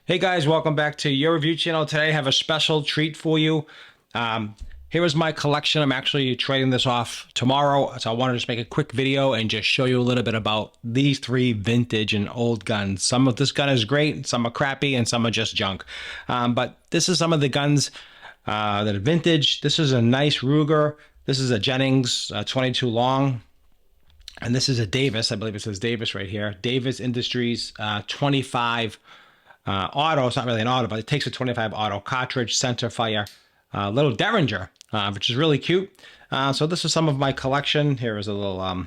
Hey guys, welcome back to your review channel. Today I have a special treat for you. Here is my collection. I'm actually trading this off tomorrow, so I wanted to just make a quick video and just show you a little bit about these three vintage and old guns. Some of this gun is great, some are crappy, and some are just junk. But this is some of the guns that are vintage. This is a nice Ruger. This is a Jennings 22 long. And this is a Davis. I believe it says Davis right here. Davis Industries 25 auto. It's not really an auto, but it takes a 25 auto cartridge, center fire, little Derringer, which is really cute. So this is some of my collection. Here is a little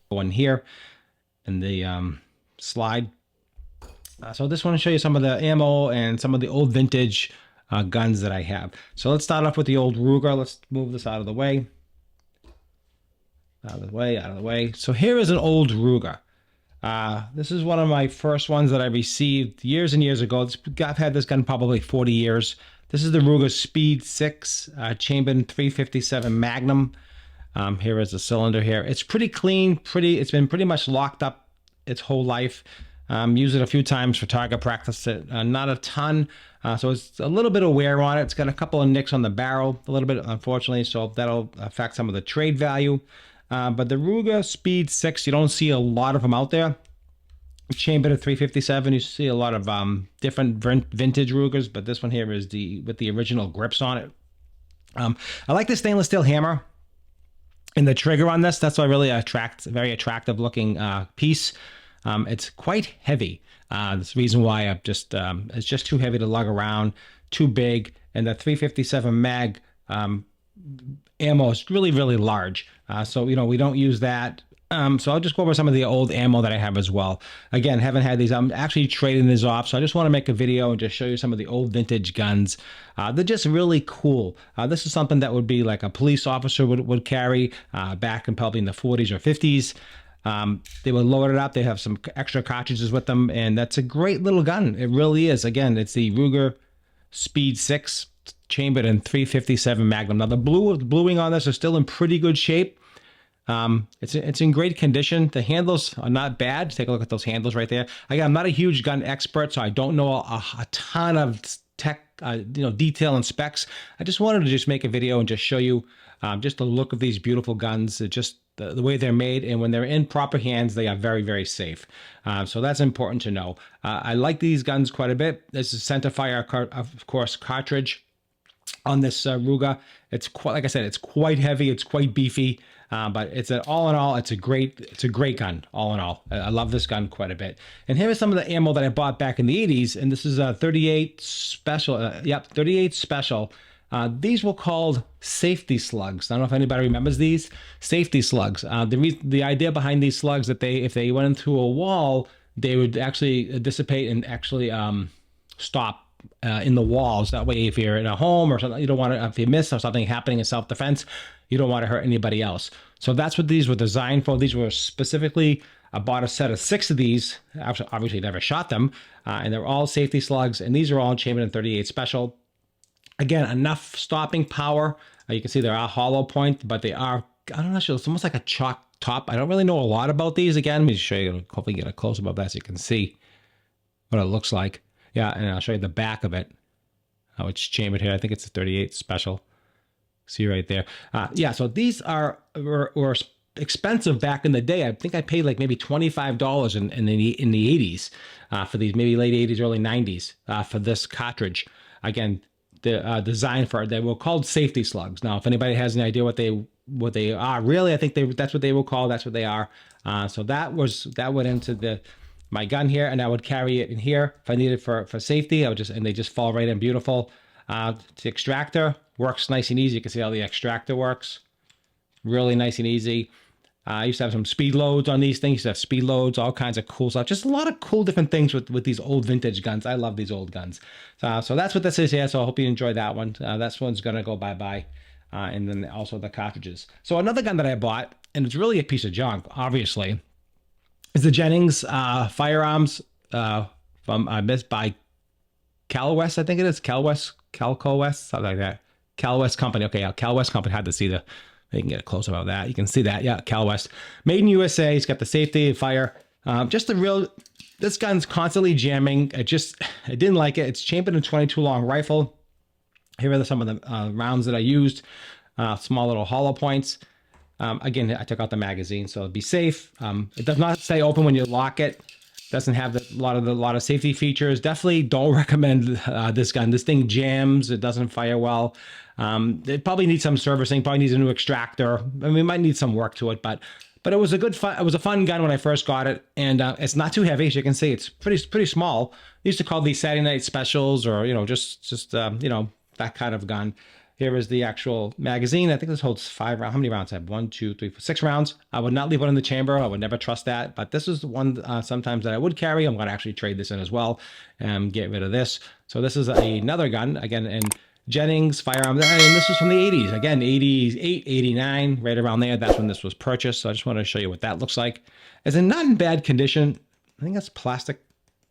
one here in the slide. So this one will show you some of the ammo and some of the old vintage guns that I have. So let's start off with the old Ruger. Let's move this out of the way. Out of the way, out of the way. So here is an old Ruger. This is one of my first ones that I received years and years ago. I've had this gun probably 40 years. This is the Ruger Speed 6 chambered 357 Magnum. Here is the cylinder here. It's pretty clean, it's been pretty much locked up its whole life. Used it a few times for target practice, not a ton. So it's a little bit of wear on it. It's got a couple of nicks on the barrel, a little bit, unfortunately, so that'll affect some of the trade value. But the Ruger Speed 6, you don't see a lot of them out there. Chambered at 357, you see a lot of different vintage Rugers, but this one here is with the original grips on it. I like the stainless steel hammer and the trigger on this. That's why really very attractive looking piece. It's quite heavy. That's the reason why it's just too heavy to lug around, too big, and the 357 mag ammo is really, really large. So, we don't use that. So I'll just go over some of the old ammo that I have as well. Again, haven't had these. I'm actually trading these off. So I just want to make a video and just show you some of the old vintage guns. They're just really cool. This is something that would be like a police officer would carry back in probably in the 40s or 50s. They would load it up. They have some extra cartridges with them. And that's a great little gun. It really is. Again, it's the Ruger Speed 6 chambered in 357 Magnum. Now the bluing on this is still in pretty good shape. It's in great condition. The handles are not bad. Take a look at those handles right there. Again, I'm not a huge gun expert, so I don't know a ton of tech, detail and specs. I just wanted to just make a video and just show you just the look of these beautiful guns, just the way they're made, and when they're in proper hands, they are very, very safe. So that's important to know. I like these guns quite a bit. This is center fire, of course, cartridge on this Ruger. It's quite, like I said, it's quite heavy. It's quite beefy. But all in all, it's a great gun. All in all, I love this gun quite a bit. And here is some of the ammo that I bought back in the 80s, and this is a 38 special. 38 special. These were called safety slugs. I don't know if anybody remembers these safety slugs. The idea behind these slugs that if they went into a wall, they would actually dissipate and actually stop in the walls. That way, if you're in a home or something, you don't want to, if you miss or something happening in self-defense, you don't want to hurt anybody else. So that's what these were designed for. These were specifically, I bought a set of 6 of these. Obviously never shot them. And they're all safety slugs. And these are all chambered in 38 special. Again, enough stopping power. You can see they are hollow point, but they are, I'm not sure, it's almost like a chalk top. I don't really know a lot about these. Again, let me show you, hopefully get a close-up of that so you can see what it looks like. Yeah, and I'll show you the back of it, how it's chambered here. I think it's a 38 special. See right there. Yeah, so these were expensive back in the day. I think I paid like maybe $25 in the 80s for these, maybe late 80s, early 90s for this cartridge. Again, the design for it, they were called safety slugs. Now, if anybody has any idea what they are, really, I think that's what they were called. That's what they are. So that went into my gun here, and I would carry it in here if I needed for safety. I would and they just fall right in beautiful. The extractor works nice and easy. You can see how the extractor works. Really nice and easy. I used to have some speed loads on these things. Used to have speed loads, all kinds of cool stuff. Just a lot of cool different things with these old vintage guns. I love these old guns. So that's what this is here. So I hope you enjoy that one. That one's going to go bye-bye. And then also the cartridges. So another gun that I bought, and it's really a piece of junk, obviously, is the Jennings firearms from missed by Cal West, I think it is. Cal West, something like that. Cal West Company. Okay, Cal West Company had to see you can get a close up of that. You can see that. Yeah, Cal West. Made in USA. It's got the safety, fire, Just a real, this gun's constantly jamming. It didn't like it. It's chambered in 22 long rifle. Here are some of the rounds that I used. Small little hollow points. Again, I took out the magazine, so be safe. It does not stay open when you lock it. Doesn't have a lot of safety features. Definitely don't recommend this gun. This thing jams. It doesn't fire well. It probably needs some servicing. Probably needs a new extractor. I mean, it might need some work to it, but it was a fun gun when I first got it, and it's not too heavy. As you can see, it's pretty small. I used to call these Saturday night specials, or just that kind of gun. Here is the actual magazine. I think this holds 5 rounds. How many rounds? I have 1, 2, 3, 4, 6 rounds. I would not leave one in the chamber. I would never trust that. But this is one sometimes that I would carry. I'm going to actually trade this in as well and get rid of this. So this is another gun, again, in Jennings firearm. And this was from the 80s. Again, 88, 89, right around there. That's when this was purchased. So I just wanted to show you what that looks like. It's not in bad condition. I think that's plastic.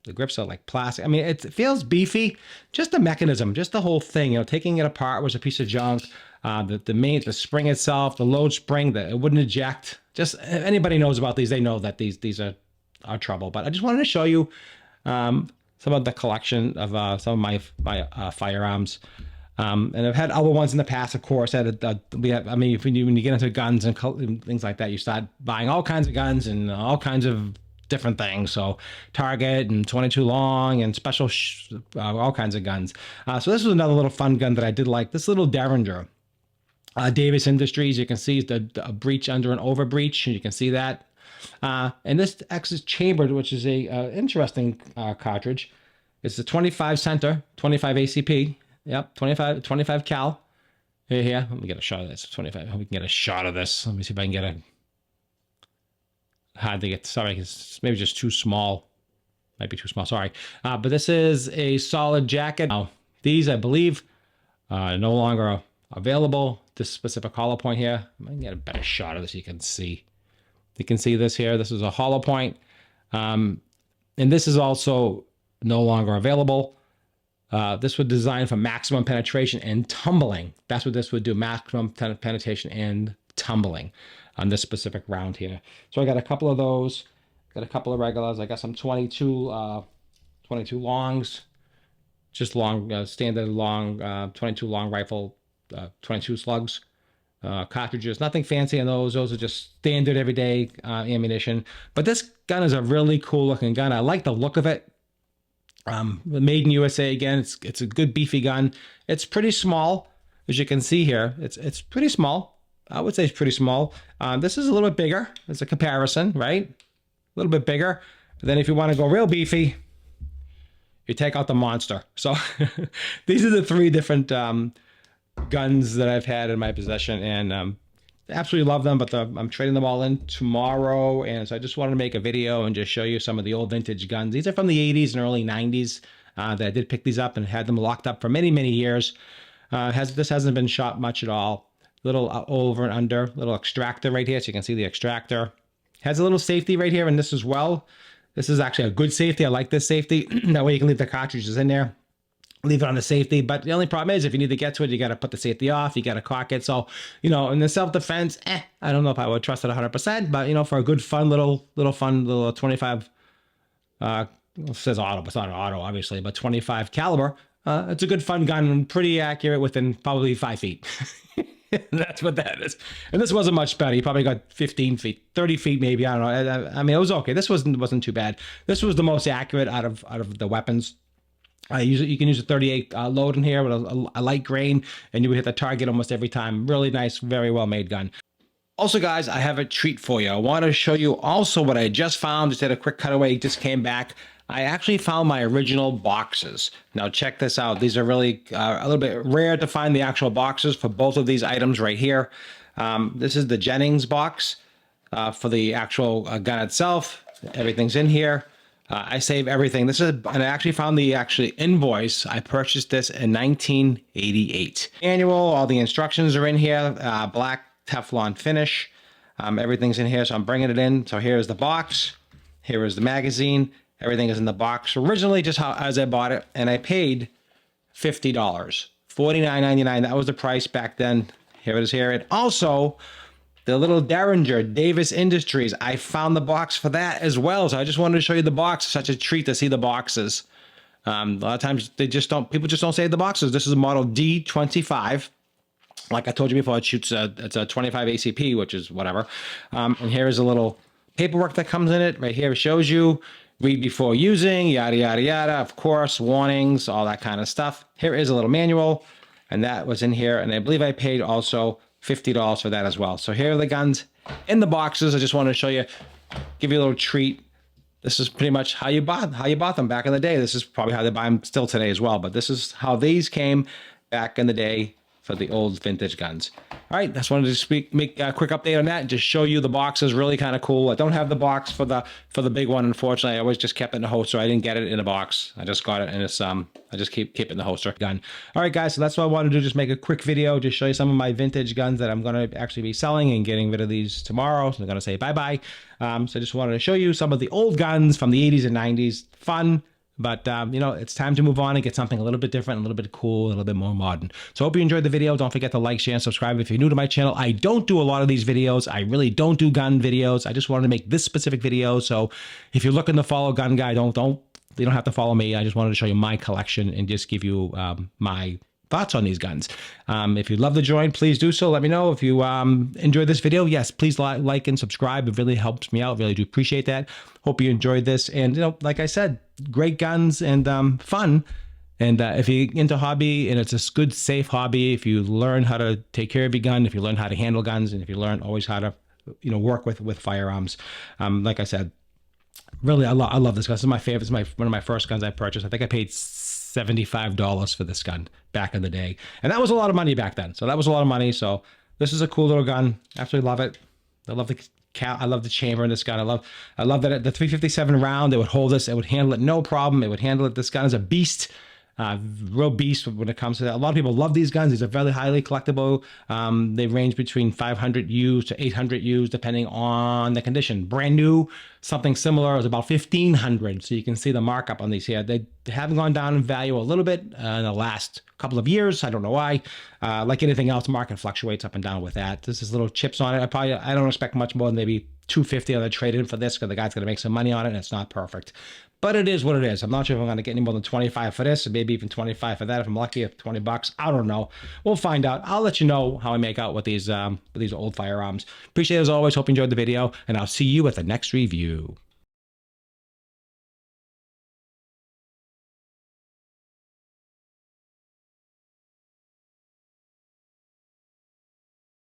The grips are like plastic. I mean, it feels beefy. Just the mechanism, just the whole thing. Taking it apart was a piece of junk. The spring itself, the load spring, that it wouldn't eject. Just if anybody knows about these, they know that these are trouble. But I just wanted to show you some of the collection of some of my firearms. And I've had other ones in the past, of course. When you get into guns and things like that, you start buying all kinds of guns and all kinds of different things. So Target and 22 long and special all kinds of guns. So this was another little fun gun that I did like. This little Derringer. Davis Industries, you can see the breech under an over breech, and you can see that. And this X is chambered, which is a interesting cartridge. It's the 25 center, 25 ACP. Yep, 25 cal. Here. Let me get a shot of this. 25. I hope we can get a shot of this. Let me see if I can get a. Hard to get. Sorry, it's maybe just too small. Might be too small. Sorry. But this is a solid jacket. Now, these, I believe, no longer available. This specific hollow point here. I can get a better shot of this. You can see. You can see this here. This is a hollow point. And this is also no longer available. This was designed for maximum penetration and tumbling. That's what this would do. Maximum penetration and tumbling on this specific round here. So I got a couple of those, got a couple of regulars. I got some 22 longs, just long, standard long, 22 long rifle, 22 slugs, cartridges. Nothing fancy on those. Those are just standard everyday ammunition. But this gun is a really cool looking gun. I like the look of it. Made in USA again. It's a good beefy gun. It's pretty small, as you can see here. It's pretty small. I would say it's pretty small. This is a little bit bigger as a comparison, right? A little bit bigger. But then if you want to go real beefy, you take out the monster. So these are the 3 different guns that I've had in my possession, and absolutely love them, but I'm trading them all in tomorrow. And so I just wanted to make a video and just show you some of the old vintage guns. These are from the 80s and early 90s that I did pick these up and had them locked up for many, many years. This hasn't been shot much at all. Little over and under, little extractor right here. So you can see the extractor. Has a little safety right here in this as well. This is actually a good safety. I like this safety. That way you can leave the cartridges in there. Leave it on the safety. But the only problem is if you need to get to it, you got to put the safety off. You got to cock it. So, in the self-defense, I don't know if I would trust it 100%. But, for a good, fun little 25, it says auto, but it's not an auto, obviously, but 25 caliber. It's a good, fun gun and pretty accurate within probably 5 feet. That's what that is. And this wasn't much better. You probably got 15 feet, 30 feet maybe. I don't know. I mean, it was okay. This wasn't too bad. This was the most accurate out of the weapons. You can use a 38 load in here with a light grain, and you would hit the target almost every time. Really nice, very well made gun. Also, guys, I have a treat for you. I want to show you also what I just found. Just did a quick cutaway, just came back. I actually found my original boxes. Now check this out. These are really a little bit rare to find the actual boxes for both of these items right here. This is the Jennings box for the actual gun itself. Everything's in here. I save everything. And I actually found the invoice. I purchased this in 1988. Manual, all the instructions are in here. Black Teflon finish. Everything's in here, so I'm bringing it in. So here's the box. Here is the magazine. Everything is in the box. Originally, just as I bought it, and I paid $50, $49.99. That was the price back then. Here it is here. And also, The little Derringer, Davis Industries. I found the box for that as well. So I just wanted to show you the box. Such a treat to see the boxes. A lot of times people just don't save the boxes. This is a model D25. Like I told you before, it's a 25 ACP, which is whatever. And here is a little paperwork that comes in it. Right here, it shows you read before using, yada, yada, yada. Of course, warnings, all that kind of stuff. Here is a little manual, and that was in here. And I believe I paid also $50 for that as well. So here are the guns in the boxes. I just wanted to show you, give you a little treat. This is pretty much how you bought them back in the day. This is probably how they buy them still today as well. But this is how these came back in the day for the old vintage guns. All right, just wanted to make a quick update on that and just show you the box is really kind of cool. I don't have the box for the big one, unfortunately. I always just kept it in the holster. I didn't get it in a box. I just got it, and it's I just keep it in the holster gun. All right, guys, so that's what I wanted to do. Just make a quick video, just show you some of my vintage guns that I'm going to actually be selling and getting rid of these tomorrow. So I'm going to say bye-bye. So I just wanted to show you some of the old guns from the 80s and 90s. Fun. But, you know, it's time to move on and get something a little bit different, a little bit cool, a little bit more modern. So I hope you enjoyed the video. Don't forget to like, share, and subscribe. If you're new to my channel, I don't do a lot of these videos. I really don't do gun videos. I just wanted to make this specific video. So if you're looking to follow Gun Guy, you don't have to follow me. I just wanted to show you my collection and just give you my thoughts on these guns. If you'd love to join, please do so. Let me know. If you enjoyed this video, yes, please like and subscribe. It really helps me out. Really do appreciate that. Hope you enjoyed this. And, you know, like I said, great guns and fun. And if you're into hobby, and it's a good, safe hobby, if you learn how to take care of your gun, if you learn how to handle guns, and if you learn always how to, you know, work with firearms, like I said, really, I love this gun. This is my favorite. It's one of my first guns I purchased. I think I paid $75 for this gun back in the day, and that was a lot of money back then. So that was a lot of money. So this is a cool little gun. Absolutely love it. I love the chamber in this gun. I love that the 357 round, it would hold this, it would handle it no problem. It would handle it. This gun is a beast. Real beast when it comes to that. A lot of people love these guns. These are very highly collectible. They range between 500 U's to 800 U's depending on the condition. Brand new, something similar is about 1,500. So you can see the markup on these here. They have gone down in value a little bit in the last couple of years. I don't know why. Like anything else, market fluctuates up and down with that. This is little chips on it. I don't expect much more than maybe $250 on the trade-in for this, because the guy's going to make some money on it, and it's not perfect. But it is what it is. I'm not sure if I'm going to get any more than 25 for this, and maybe even 25 for that if I'm lucky, if 20 bucks. I don't know. We'll find out. I'll let you know how I make out with these old firearms. Appreciate it as always. Hope you enjoyed the video, and I'll see you at the next review.